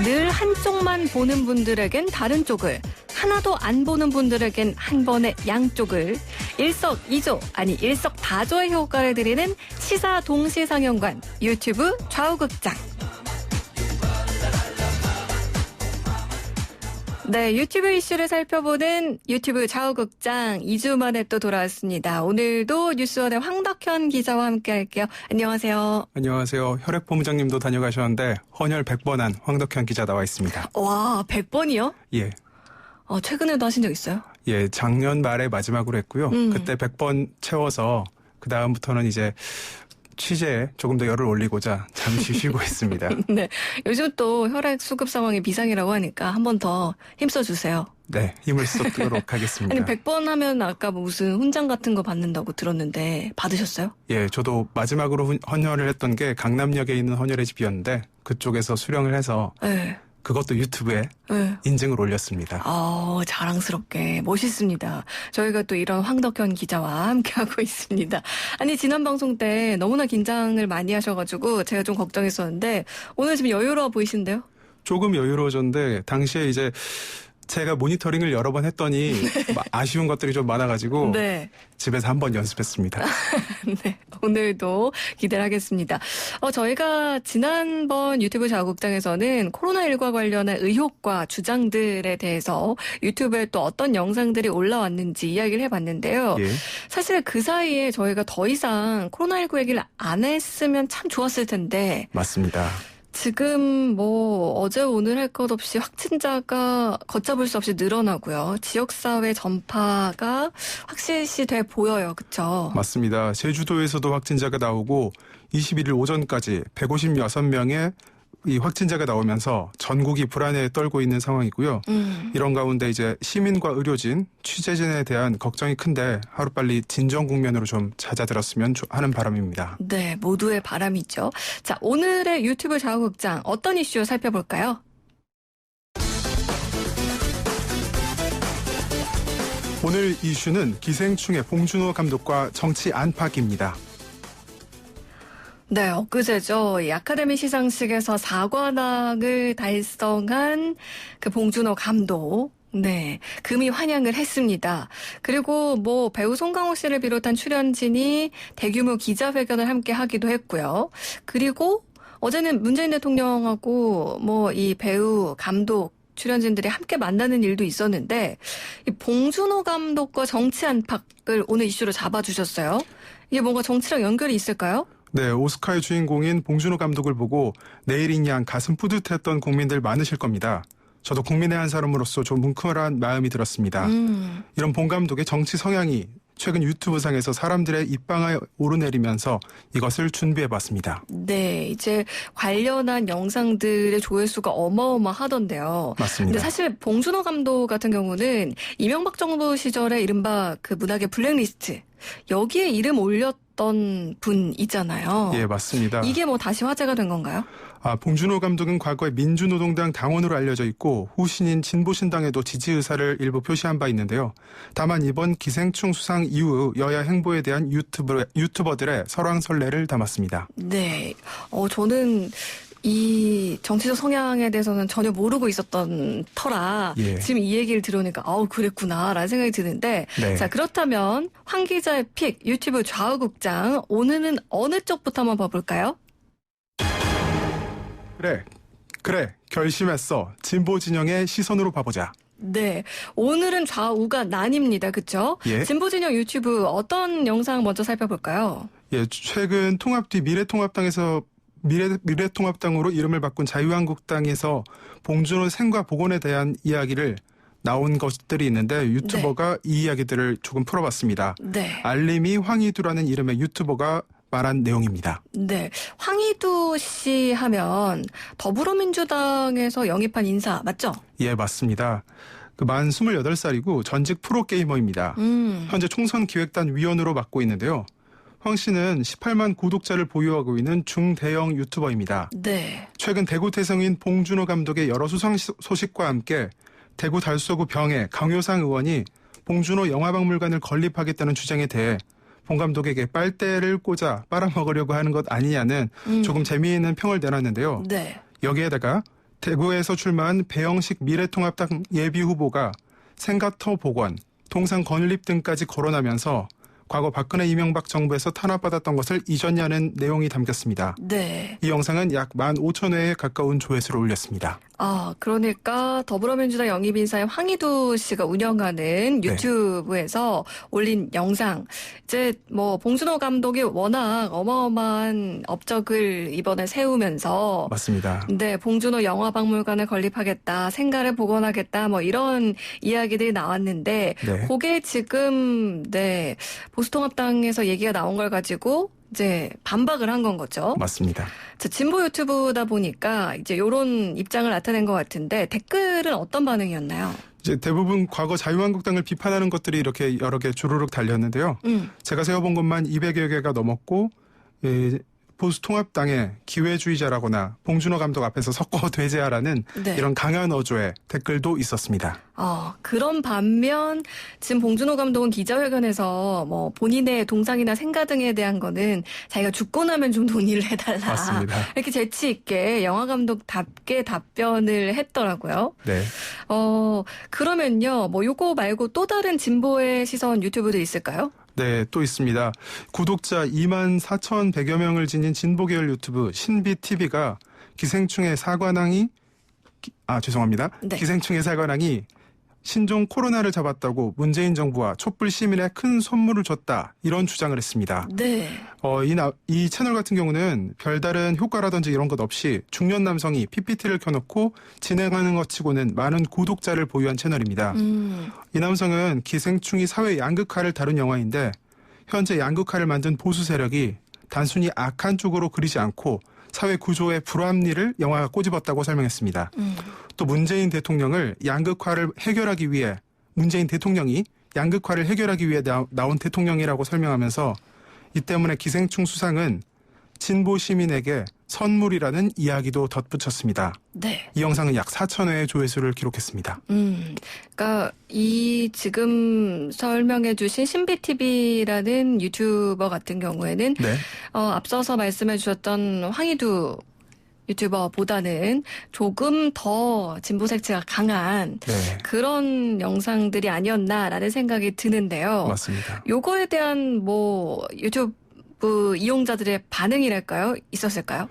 늘 한쪽만 보는 분들에겐 다른 쪽을, 하나도 안 보는 분들에겐 한 번에 양쪽을, 일석이조 아니 일석다조의 효과를 드리는 시사 동시상영관 유튜브 좌우극장. 네, 유튜브 이슈를 살펴보는 유튜브 좌우극장 2주 만에 또 돌아왔습니다. 오늘도 뉴스원의 황덕현 기자와 함께 할게요. 안녕하세요. 안녕하세요. 혈액본부장님도 다녀가셨는데 헌혈 100번 한 황덕현 기자 나와 있습니다. 와, 100번이요? 예. 최근에도 하신 적 있어요? 예, 작년 말에 마지막으로 했고요. 그때 100번 채워서 그 다음부터는 이제 취재에 조금 더 열을 올리고자 잠시 쉬고 있습니다. 네, 요즘 또 혈액 수급 상황이 비상이라고 하니까 한 번 더 힘써주세요. 네, 힘을 쏟도록 하겠습니다. 아니 100번 하면 아까 무슨 훈장 같은 거 받는다고 들었는데 받으셨어요? 예, 저도 마지막으로 헌혈을 했던 게 강남역에 있는 헌혈의 집이었는데 그쪽에서 수령을 해서 네. 그것도 유튜브에 인증을 올렸습니다. 자랑스럽게 멋있습니다. 저희가 또 이런 황덕현 기자와 함께하고 있습니다. 아니 지난 방송 때 너무나 긴장을 많이 하셔가지고 제가 좀 걱정했었는데 오늘 지금 여유로워 보이신데요? 조금 여유로워졌는데 당시에 이제 제가 모니터링을 여러 번 했더니 아쉬운 것들이 좀 많아가지고 네. 집에서 한번 연습했습니다. 네, 오늘도 기대를 하겠습니다. 저희가 지난번 유튜브 좌우극장에서는 코로나19와 관련한 의혹과 주장들에 대해서 유튜브에 또 어떤 영상들이 올라왔는지 이야기를 해봤는데요. 예. 사실 그 사이에 저희가 더 이상 코로나19 얘기를 안 했으면 참 좋았을 텐데. 맞습니다. 지금 어제 오늘 할 것 없이 확진자가 걷잡을 수 없이 늘어나고요. 지역사회 전파가 확실시 돼 보여요. 그렇죠? 맞습니다. 제주도에서도 확진자가 나오고 21일 오전까지 156명의 이 확진자가 나오면서 전국이 불안에 떨고 있는 상황이고요. 이런 가운데 이제 시민과 의료진, 취재진에 대한 걱정이 큰데 하루빨리 진정 국면으로 좀 잦아들었으면 하는 바람입니다. 네, 모두의 바람이죠. 자, 오늘의 유튜브 좌우극장 어떤 이슈 살펴볼까요? 오늘 이슈는 기생충의 봉준호 감독과 정치 안팎입니다. 네, 엊그제죠. 이 아카데미 시상식에서 4관왕을 달성한 그 봉준호 감독. 네, 금이 환영을 했습니다. 그리고 배우 송강호 씨를 비롯한 출연진이 대규모 기자회견을 함께 하기도 했고요. 그리고 어제는 문재인 대통령하고 이 배우, 감독, 출연진들이 함께 만나는 일도 있었는데 이 봉준호 감독과 정치 안팎을 오늘 이슈로 잡아주셨어요. 이게 뭔가 정치랑 연결이 있을까요? 네, 오스카의 주인공인 봉준호 감독을 보고 내일인 양 가슴 뿌듯했던 국민들 많으실 겁니다. 저도 국민의 한 사람으로서 좀 뭉클한 마음이 들었습니다. 이런 봉 감독의 정치 성향이 최근 유튜브상에서 사람들의 입방아에 오르내리면서 이것을 준비해봤습니다. 네, 이제 관련한 영상들의 조회수가 어마어마하던데요. 맞습니다. 근데 사실 봉준호 감독 같은 경우는 이명박 정부 시절에 이른바 그 문학의 블랙리스트, 여기에 이름 올렸던 분이잖아요. 예, 맞습니다. 이게 다시 화제가 된 건가요? 봉준호 감독은 과거에 민주노동당 당원으로 알려져 있고 후신인 진보신당에도 지지 의사를 일부 표시한 바 있는데요. 다만 이번 기생충 수상 이후 여야 행보에 대한 유튜버들의 설왕설래를 담았습니다. 네, 저는 이 정치적 성향에 대해서는 전혀 모르고 있었던 터라 지금 이 얘기를 들으니까 그랬구나라는 생각이 드는데 네. 자, 그렇다면 황 기자의 픽 유튜브 좌우극장 오늘은 어느 쪽부터 한번 봐볼까요? 그래 결심했어. 진보 진영의 시선으로 봐보자. 네, 오늘은 좌우가 나뉩니다. 그렇죠? 예. 진보 진영 유튜브 어떤 영상 먼저 살펴볼까요? 예, 최근 통합 뒤 미래통합당으로 이름을 바꾼 자유한국당에서 봉준호 생과 복원에 대한 이야기를 나온 것들이 있는데 유튜버가 이 이야기들을 조금 풀어봤습니다. 네. 알림이 황희두라는 이름의 유튜버가 말한 내용입니다. 네, 황희두 씨 하면 더불어민주당에서 영입한 인사 맞죠? 예, 맞습니다. 만 28살이고 전직 프로게이머입니다. 현재 총선 기획단 위원으로 맡고 있는데요. 황 씨는 18만 구독자를 보유하고 있는 중대형 유튜버입니다. 네. 최근 대구 태성인 봉준호 감독의 여러 수상 소식과 함께 대구 달서구 병해 강효상 의원이 봉준호 영화박물관을 건립하겠다는 주장에 대해 봉 감독에게 빨대를 꽂아 빨아먹으려고 하는 것 아니냐는 조금 재미있는 평을 내놨는데요. 네. 여기에다가 대구에서 출마한 배영식 미래통합당 예비후보가 생가터 복원, 동상 건립 등까지 거론하면서 과거 박근혜 이명박 정부에서 탄압받았던 것을 잊었냐는 내용이 담겼습니다. 네. 이 영상은 약 15,000회에 가까운 조회수를 올렸습니다. 그러니까 더불어민주당 영입인사의 황희두 씨가 운영하는 유튜브에서 올린 영상. 이제 뭐 봉준호 감독이 워낙 어마어마한 업적을 이번에 세우면서 맞습니다. 네, 봉준호 영화박물관을 건립하겠다, 생가를 복원하겠다, 뭐 이런 이야기들이 나왔는데 네. 그게 지금 보수통합당에서 얘기가 나온 걸 가지고 이제 반박을 한 건 거죠. 맞습니다. 자, 진보 유튜브다 보니까 이제 이런 입장을 나타낸 것 같은데 댓글은 어떤 반응이었나요? 이제 대부분 과거 자유한국당을 비판하는 것들이 이렇게 여러 개 주르륵 달렸는데요. 제가 세어본 것만 200여 개가 넘었고 보수통합당의 기회주의자라거나 봉준호 감독 앞에서 섞어 되제하라는 네. 이런 강한 어조의 댓글도 있었습니다. 그런 반면 지금 봉준호 감독은 기자회견에서 뭐 본인의 동상이나 생가 등에 대한 거는 자기가 죽고 나면 좀 논의를 해달라. 맞습니다. 이렇게 재치 있게 영화 감독답게 답변을 했더라고요. 네. 그러면요, 뭐 요거 말고 또 다른 진보의 시선 유튜브도 있을까요? 네, 또 있습니다. 구독자 24,100여 명을 지닌 진보계열 유튜브 신비TV가 기생충의 사관왕이 신종 코로나를 잡았다고 문재인 정부와 촛불 시민에 큰 선물을 줬다. 이런 주장을 했습니다. 네. 이 채널 같은 경우는 별다른 효과라든지 이런 것 없이 중년 남성이 PPT를 켜놓고 진행하는 것 치고는 많은 구독자를 보유한 채널입니다. 이 남성은 기생충이 사회 양극화를 다룬 영화인데 현재 양극화를 만든 보수 세력이 단순히 악한 쪽으로 그리지 않고 사회 구조의 불합리를 영화가 꼬집었다고 설명했습니다. 또 문재인 대통령이 양극화를 해결하기 위해 나온 대통령이라고 설명하면서 이 때문에 기생충 수상은 진보 시민에게 선물이라는 이야기도 덧붙였습니다. 네. 이 영상은 약 4,000회의 조회수를 기록했습니다. 그러니까 이 지금 설명해 주신 신비TV라는 유튜버 같은 경우에는 네. 앞서서 말씀해 주셨던 황희두 유튜버보다는 조금 더 진보 색채가 강한 네. 그런 영상들이 아니었나라는 생각이 드는데요. 맞습니다. 요거에 대한 뭐 유튜브 이용자들의 반응이랄까요? 있었을까요?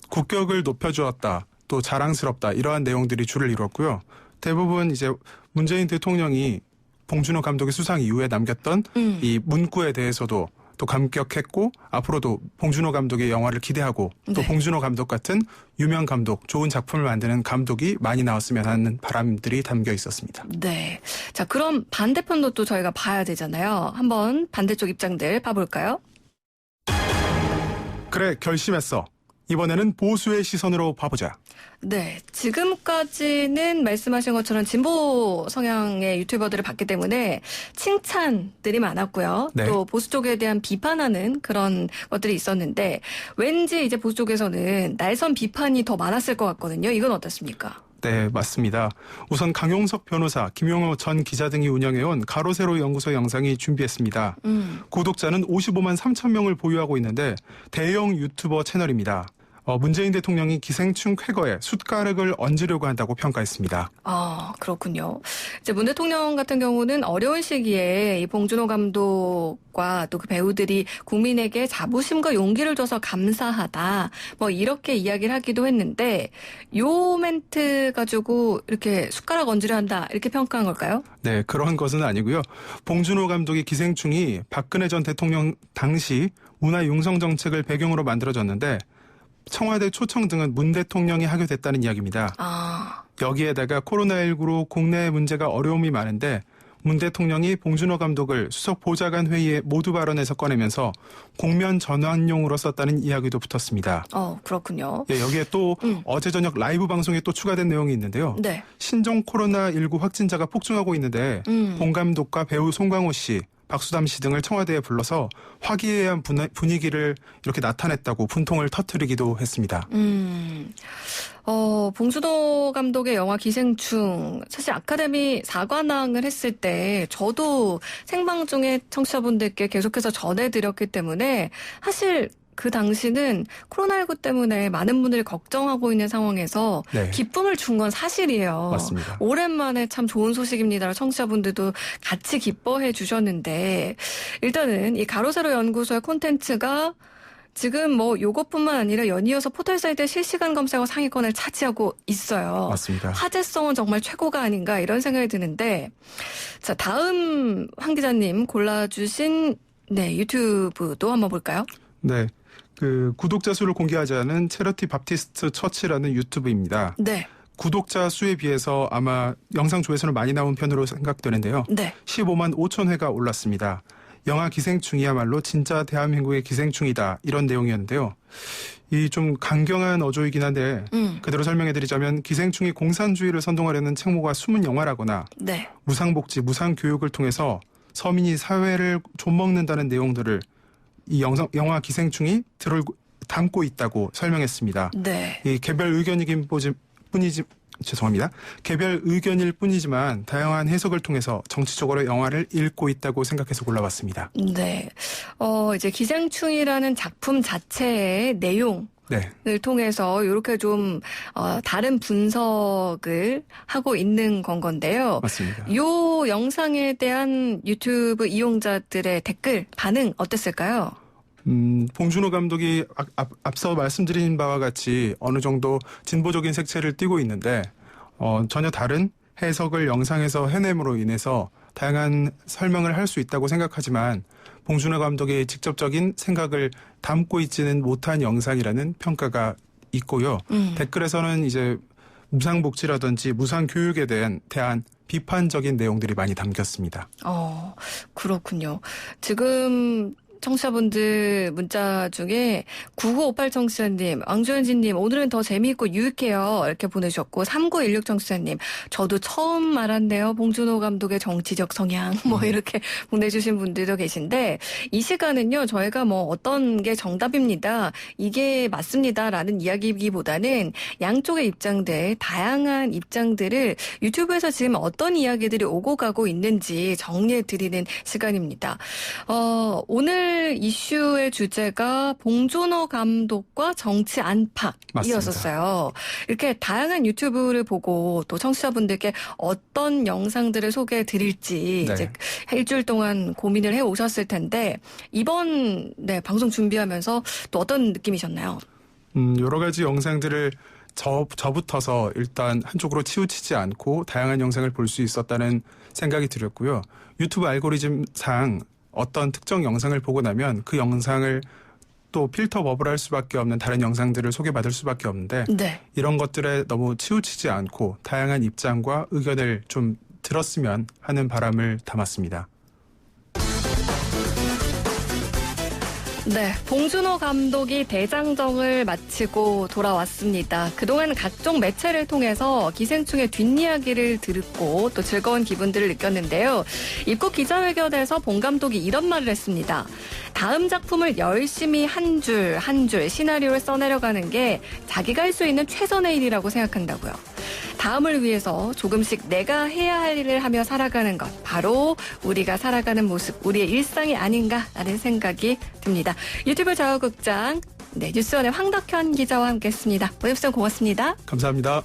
국격을 높여주었다. 또 자랑스럽다. 이러한 내용들이 주를 이뤘고요. 대부분 이제 문재인 대통령이 봉준호 감독의 수상 이후에 남겼던 이 문구에 대해서도 또 감격했고 앞으로도 봉준호 감독의 영화를 기대하고 또 네. 봉준호 감독 같은 유명 감독, 좋은 작품을 만드는 감독이 많이 나왔으면 하는 바람들이 담겨 있었습니다. 네. 자, 그럼 반대편도 또 저희가 봐야 되잖아요. 한번 반대쪽 입장들 봐볼까요? 그래, 결심했어. 이번에는 보수의 시선으로 봐보자. 네. 지금까지는 말씀하신 것처럼 진보 성향의 유튜버들을 봤기 때문에 칭찬들이 많았고요. 네. 또 보수 쪽에 대한 비판하는 그런 것들이 있었는데 왠지 이제 보수 쪽에서는 날선 비판이 더 많았을 것 같거든요. 이건 어떻습니까? 네, 맞습니다. 우선 강용석 변호사, 김용호 전 기자 등이 운영해온 가로세로 연구소 영상이 준비했습니다. 구독자는 55만 3천 명을 보유하고 있는데 대형 유튜버 채널입니다. 문재인 대통령이 기생충 쾌거에 숟가락을 얹으려고 한다고 평가했습니다. 그렇군요. 이제 문 대통령 같은 경우는 어려운 시기에 이 봉준호 감독과 또 그 배우들이 국민에게 자부심과 용기를 줘서 감사하다. 뭐 이렇게 이야기를 하기도 했는데 요 멘트 가지고 이렇게 숟가락 얹으려 한다. 이렇게 평가한 걸까요? 네, 그런 것은 아니고요. 봉준호 감독의 기생충이 박근혜 전 대통령 당시 문화융성 정책을 배경으로 만들어졌는데 청와대 초청 등은 문 대통령이 하게 됐다는 이야기입니다. 여기에다가 코로나19로 국내 문제가 어려움이 많은데 문 대통령이 봉준호 감독을 수석 보좌관 회의에 모두 발언에서 꺼내면서 공면 전환용으로 썼다는 이야기도 붙었습니다. 그렇군요. 예, 여기에 또 어제 저녁 라이브 방송에 또 추가된 내용이 있는데요. 네. 신종 코로나19 확진자가 폭증하고 있는데 봉 감독과 배우 송강호 씨, 박수담 씨 등을 청와대에 불러서 화기애애한 분위기를 이렇게 나타냈다고 분통을 터뜨리기도 했습니다. 봉준호 감독의 영화 기생충 사실 아카데미 사관왕을 했을 때 저도 생방 중에 청취자분들께 계속해서 전해드렸기 때문에 사실 그 당시는 코로나19 때문에 많은 분들이 걱정하고 있는 상황에서 네. 기쁨을 준 건 사실이에요. 맞습니다. 오랜만에 참 좋은 소식입니다. 청취자분들도 같이 기뻐해 주셨는데 일단은 이 가로세로 연구소의 콘텐츠가 지금 뭐 요것뿐만 아니라 연이어서 포털사이트 실시간 검색어 상위권을 차지하고 있어요. 맞습니다. 화제성은 정말 최고가 아닌가 이런 생각이 드는데 자 다음 황 기자님 골라주신 네 유튜브도 한번 볼까요? 네. 그 구독자 수를 공개하지 않은 체러티 밥티스트 처치라는 유튜브입니다. 네. 구독자 수에 비해서 아마 영상 조회수는 많이 나온 편으로 생각되는데요. 네. 15만 5천 회가 올랐습니다. 영화 기생충이야말로 진짜 대한민국의 기생충이다 이런 내용이었는데요. 이 좀 강경한 어조이긴 한데 그대로 설명해드리자면 기생충이 공산주의를 선동하려는 책무가 숨은 영화라거나 네. 무상복지, 무상교육을 통해서 서민이 사회를 좀먹는다는 내용들을 이 영화 기생충이 담고 있다고 설명했습니다. 네. 이 개별 의견이긴 뿐이지 죄송합니다. 개별 의견일 뿐이지만 다양한 해석을 통해서 정치적으로 영화를 읽고 있다고 생각해서 골라봤습니다. 네. 이제 기생충이라는 작품 자체의 내용 네. 을 통해서 이렇게 좀 다른 분석을 하고 있는 건 건데요. 맞습니다. 요 영상에 대한 유튜브 이용자들의 댓글 반응 어땠을까요? 봉준호 감독이 앞서 말씀드린 바와 같이 어느 정도 진보적인 색채를 띠고 있는데 전혀 다른 해석을 영상에서 해냄으로 인해서 다양한 설명을 할 수 있다고 생각하지만 봉준호 감독의 직접적인 생각을 담고 있지는 못한 영상이라는 평가가 있고요. 댓글에서는 이제 무상복지라든지 무상교육에 대한 비판적인 내용들이 많이 담겼습니다. 그렇군요. 지금 청취자분들 문자 중에 9958 청취자님, 왕조현진님 오늘은 더 재미있고 유익해요 이렇게 보내주셨고 3916 청취자님 저도 처음 알았네요. 봉준호 감독의 정치적 성향 뭐 이렇게 보내주신 분들도 계신데 이 시간은요 저희가 뭐 어떤 게 정답입니다. 이게 맞습니다라는 이야기보다는 양쪽의 입장들 다양한 입장들을 유튜브에서 지금 어떤 이야기들이 오고 가고 있는지 정리해드리는 시간입니다. 오늘 이슈의 주제가 봉준호 감독과 정치 안팎이었었어요. 이렇게 다양한 유튜브를 보고 또 청취자분들께 어떤 영상들을 소개해 드릴지 네. 이제 일주일 동안 고민을 해 오셨을 텐데 이번 방송 준비하면서 또 어떤 느낌이셨나요? 여러 가지 영상들을 저부터서 일단 한쪽으로 치우치지 않고 다양한 영상을 볼 수 있었다는 생각이 들었고요. 유튜브 알고리즘상 어떤 특정 영상을 보고 나면 그 영상을 또 필터 버블할 수밖에 없는 다른 영상들을 소개받을 수밖에 없는데 네. 이런 것들에 너무 치우치지 않고 다양한 입장과 의견을 좀 들었으면 하는 바람을 담았습니다. 네, 봉준호 감독이 대장정을 마치고 돌아왔습니다. 그동안 각종 매체를 통해서 기생충의 뒷이야기를 듣고 또 즐거운 기분들을 느꼈는데요. 입국 기자회견에서 봉 감독이 이런 말을 했습니다. 다음 작품을 열심히 한 줄 한 줄 시나리오를 써내려가는 게 자기가 할 수 있는 최선의 일이라고 생각한다고요. 다음을 위해서 조금씩 내가 해야 할 일을 하며 살아가는 것. 바로 우리가 살아가는 모습, 우리의 일상이 아닌가라는 생각이 듭니다. 유튜브 자유극장 뉴스원의 황덕현 기자와 함께했습니다. 오늘 수고 고맙습니다. 감사합니다.